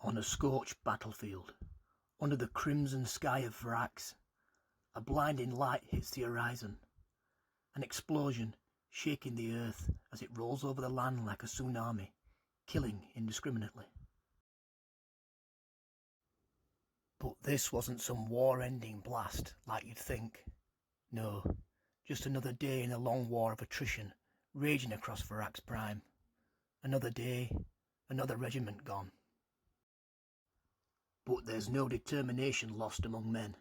On a scorched battlefield, under the crimson sky of Ferax, a blinding light hits the horizon, an explosion shaking the earth as it rolls over the land like a tsunami, killing indiscriminately. But this wasn't some war-ending blast like you'd think. No, just another day in a long war of attrition raging across Ferax Prime. Another day, another regiment gone. But there's no determination lost among men.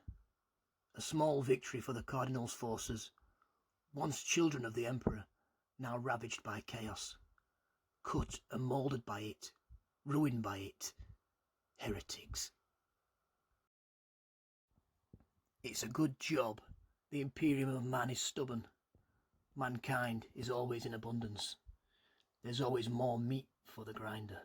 A small victory for the Cardinal's forces, once children of the Emperor, now ravaged by chaos, cut and moulded by it, ruined by it. Heretics. It's a good job the Imperium of man is stubborn. Mankind is always in abundance. There's always more meat for the grinder.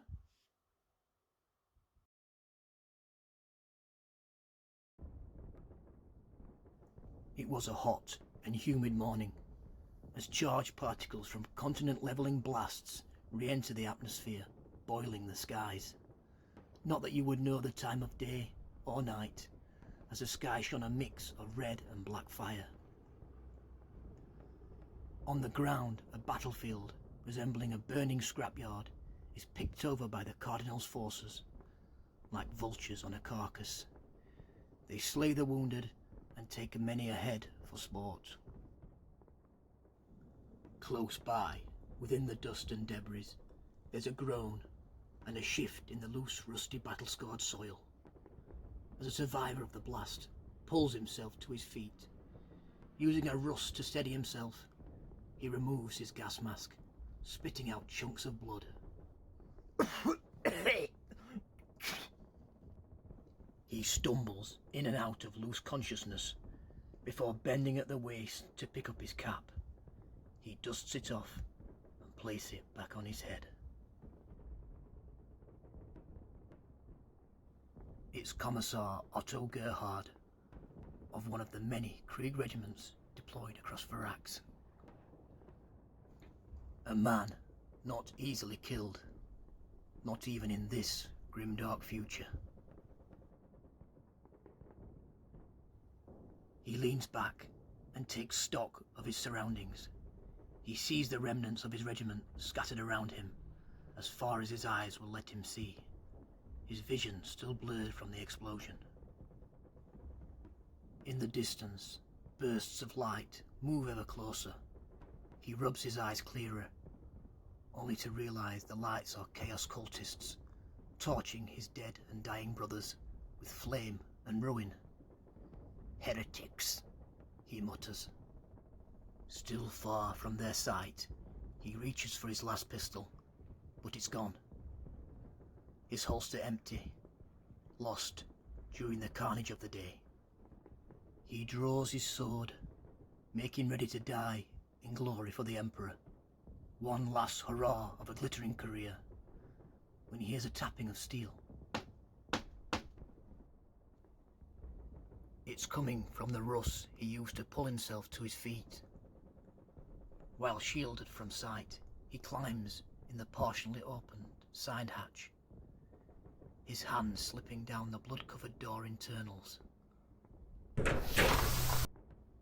It was a hot and humid morning, as charged particles from continent-levelling blasts re-enter the atmosphere, boiling the skies. Not that you would know the time of day or night, as the sky shone a mix of red and black fire. On the ground, a battlefield resembling a burning scrapyard is picked over by the Cardinal's forces, like vultures on a carcass. They slay the wounded and take many ahead for sport. Close by, within the dust and debris, there's a groan and a shift in the loose, rusty, battle-scarred soil. As a survivor of the blast pulls himself to his feet, using a rust to steady himself, he removes his gas mask, spitting out chunks of blood. He stumbles in and out of loose consciousness before bending at the waist to pick up his cap. He dusts it off and places it back on his head. It's Commissar Otto of one of the many Krieg regiments deployed across Ferax. A man not easily killed, not even in this grimdark future. He leans back and takes stock of his surroundings. He sees the remnants of his regiment scattered around him, as far as his eyes will let him see, his vision still blurred from the explosion. In the distance, bursts of light move ever closer. He rubs his eyes clearer, only to realise the lights are chaos cultists, torching his dead and dying brothers with flame and ruin. Heretics, he mutters. Still far from their sight, he reaches for his last pistol, but it's gone. His holster empty, lost during the carnage of the day. He draws his sword, making ready to die in glory for the Emperor. One last hurrah of a glittering career, when he hears a tapping of steel. It's coming from the russ he used to pull himself to his feet. While shielded from sight, he climbs in the partially opened side hatch, his hand slipping down the blood-covered door internals.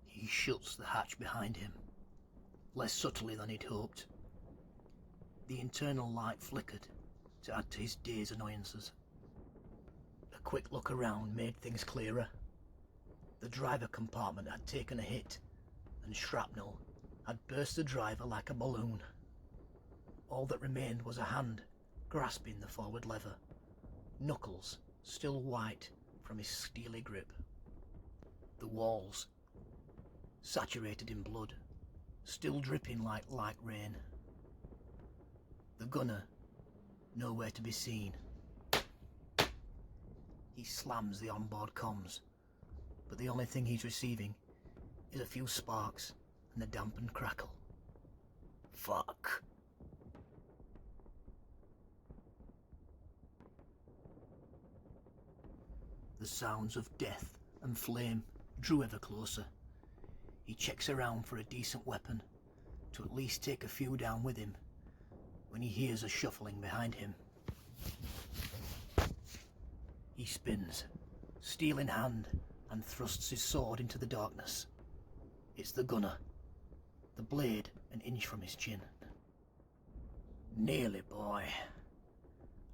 He shuts the hatch behind him, less subtly than he'd hoped. The internal light flickered to add to his day's annoyances. A quick look around made things clearer. The driver compartment had taken a hit, and shrapnel had burst the driver like a balloon. All that remained was a hand grasping the forward lever, knuckles still white from his steely grip. The walls, saturated in blood, still dripping like light rain. The gunner, nowhere to be seen. He slams the onboard comms, but the only thing he's receiving is a few sparks and a dampened crackle. Fuck. The sounds of death and flame drew ever closer. He checks around for a decent weapon, to at least take a few down with him, when he hears a shuffling behind him. He spins, steel in hand, and thrusts his sword into the darkness. It's the gunner, the blade an inch from his chin. Nearly, boy.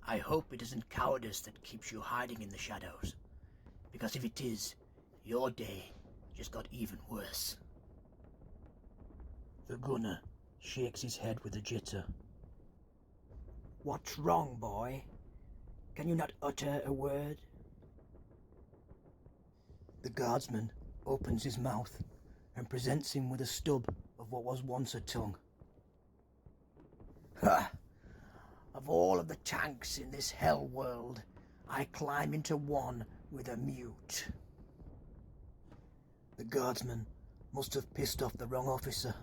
I hope it isn't cowardice that keeps you hiding in the shadows, because if it is, your day just got even worse. The gunner shakes his head with a jitter. What's wrong, boy? Can you not utter a word? The guardsman opens his mouth and presents him with a stub of what was once a tongue. Ha! Of all of the tanks in this hell world, I climb into one with a mute. The guardsman must have pissed off the wrong officer.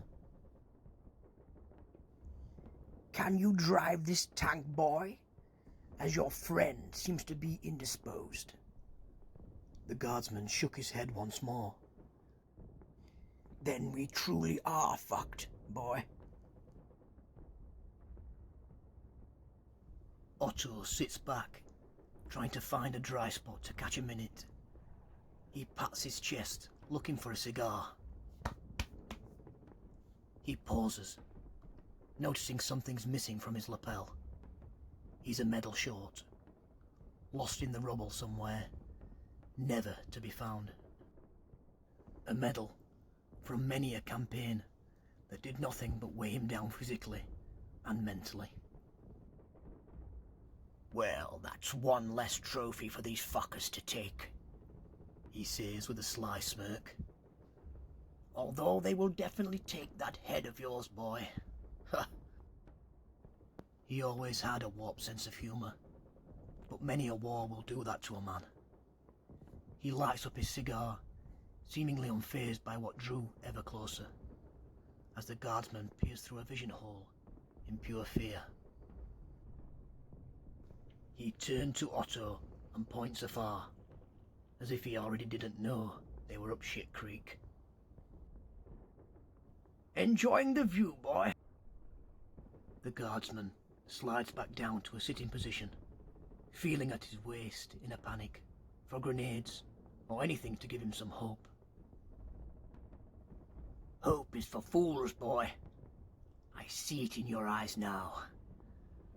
Can you drive this tank, boy? As your friend seems to be indisposed. The guardsman shook his head once more. Then we truly are fucked, boy. Otto sits back, trying to find a dry spot to catch a minute. He pats his chest, looking for a cigar. He pauses, noticing something's missing from his lapel. He's a medal short, lost in the rubble somewhere, never to be found. A medal from many a campaign that did nothing but weigh him down physically and mentally. Well, that's one less trophy for these fuckers to take, he says with a sly smirk. Although they will definitely take that head of yours, boy. Ha! He always had a warped sense of humour, but many a war will do that to a man. He lights up his cigar, seemingly unfazed by what drew ever closer, as the guardsman peers through a vision hole in pure fear. He turned to Otto and points afar, as if he already didn't know they were up shit creek. Enjoying the view, boy? The guardsman slides back down to a sitting position, feeling at his waist in a panic for grenades or anything to give him some hope. Hope is for fools, boy. I see it in your eyes now.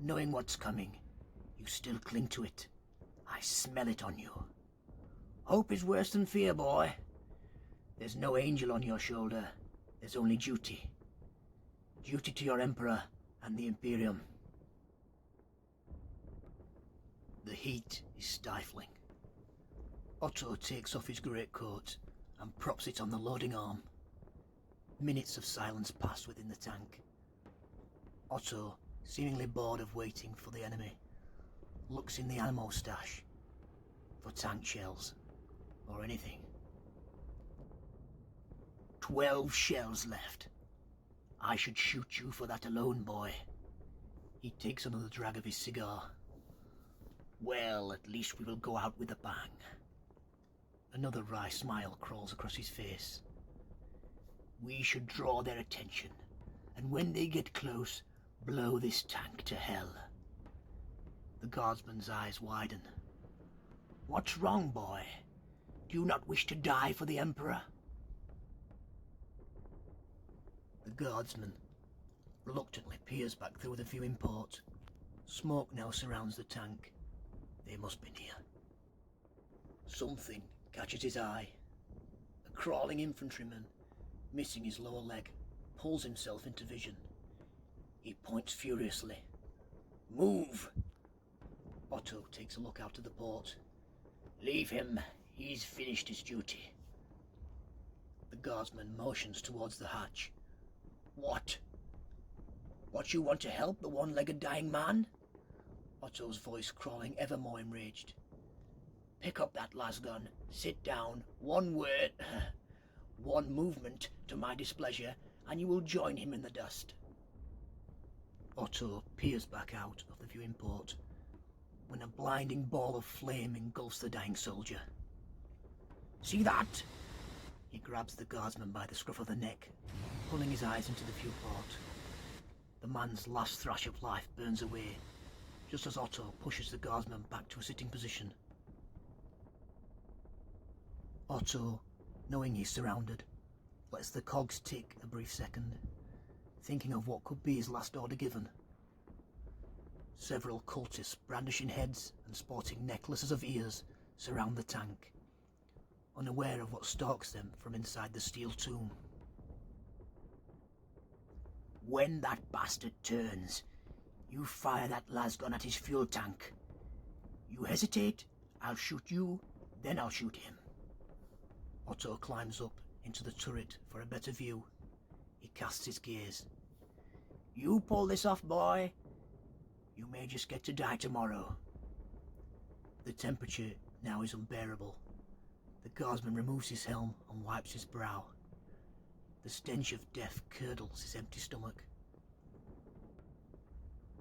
Knowing what's coming, you still cling to it. I smell it on you. Hope is worse than fear, boy. There's no angel on your shoulder. There's only duty. Duty to your Emperor and the Imperium. The heat is stifling. Otto takes off his greatcoat and props it on the loading arm. Minutes of silence pass within the tank. Otto, seemingly bored of waiting for the enemy, looks in the ammo stash for tank shells or anything. 12 shells left. I should shoot you for that alone, boy. He takes another drag of his cigar. Well, at least we will go out with a bang. Another wry smile crawls across his face. We should draw their attention, and when they get close, blow this tank to hell. The guardsman's eyes widen. What's wrong, boy? Do you not wish to die for the Emperor? The guardsman reluctantly peers back through the viewing port. Smoke now surrounds the tank. They must be near. Something catches his eye. A crawling infantryman, missing his lower leg, pulls himself into vision. He points furiously. Move! Otto takes a look out of the port. Leave him. He's finished his duty. The guardsman motions towards the hatch. What? What, you want to help the one-legged dying man? Otto's voice crawling ever more enraged. Pick up that lasgun, sit down, one word, one movement to my displeasure, and you will join him in the dust. Otto peers back out of the viewing port when a blinding ball of flame engulfs the dying soldier. See that? He grabs the guardsman by the scruff of the neck, pulling his eyes into the viewport. The man's last thrash of life burns away, just as Otto pushes the guardsman back to a sitting position. Otto, knowing he's surrounded, lets the cogs tick a brief second, thinking of what could be his last order given. Several cultists brandishing heads and sporting necklaces of ears surround the tank, unaware of what stalks them from inside the steel tomb. When that bastard turns, you fire that lasgun at his fuel tank. You hesitate, I'll shoot you, then I'll shoot him. Otto climbs up into the turret for a better view. He casts his gaze. You pull this off, boy. You may just get to die tomorrow. The temperature now is unbearable. The guardsman removes his helm and wipes his brow. The stench of death curdles his empty stomach.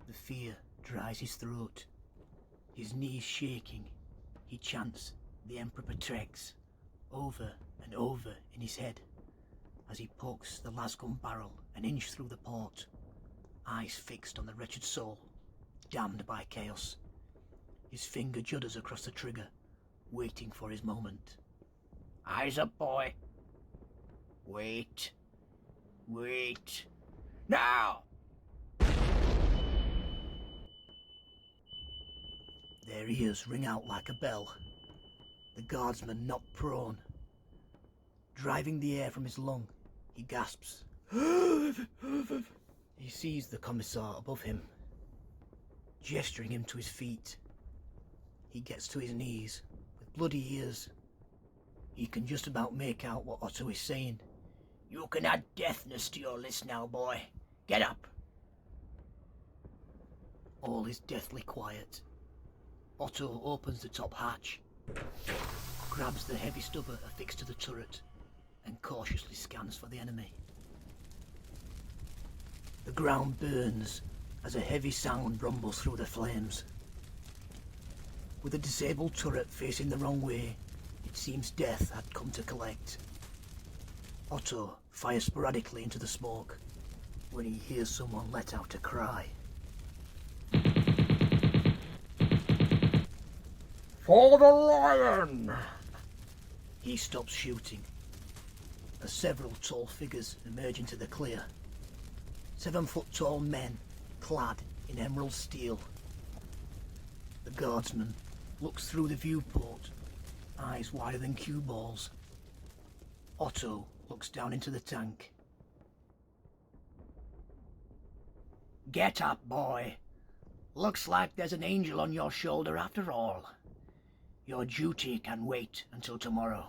The fear dries his throat. His knees shaking, he chants the Emperor Ferax over and over in his head as he pokes the lasgun barrel an inch through the port, eyes fixed on the wretched soul, damned by chaos. His finger judders across the trigger, waiting for his moment. Eyes up, boy. Wait. Now! Their ears ring out like a bell. The guardsman knocked prone. Driving the air from his lung, he gasps. He sees the Commissar above him, gesturing him to his feet. He gets to his knees, with bloody ears. He can just about make out what Otto is saying. You can add deafness to your list now, boy. Get up. All is deathly quiet. Otto opens the top hatch, grabs the heavy stubber affixed to the turret, and cautiously scans for the enemy. The ground burns as a heavy sound rumbles through the flames. With the disabled turret facing the wrong way, it seems death had come to collect. Otto fires sporadically into the smoke when he hears someone let out a cry. For the lion! He stops shooting as several tall figures emerge into the clear. 7-foot-tall men clad in emerald steel. The guardsman looks through the viewport, eyes wider than cue balls. Otto looks down into the tank. Get up, boy. Looks like there's an angel on your shoulder after all. Your duty can wait until tomorrow.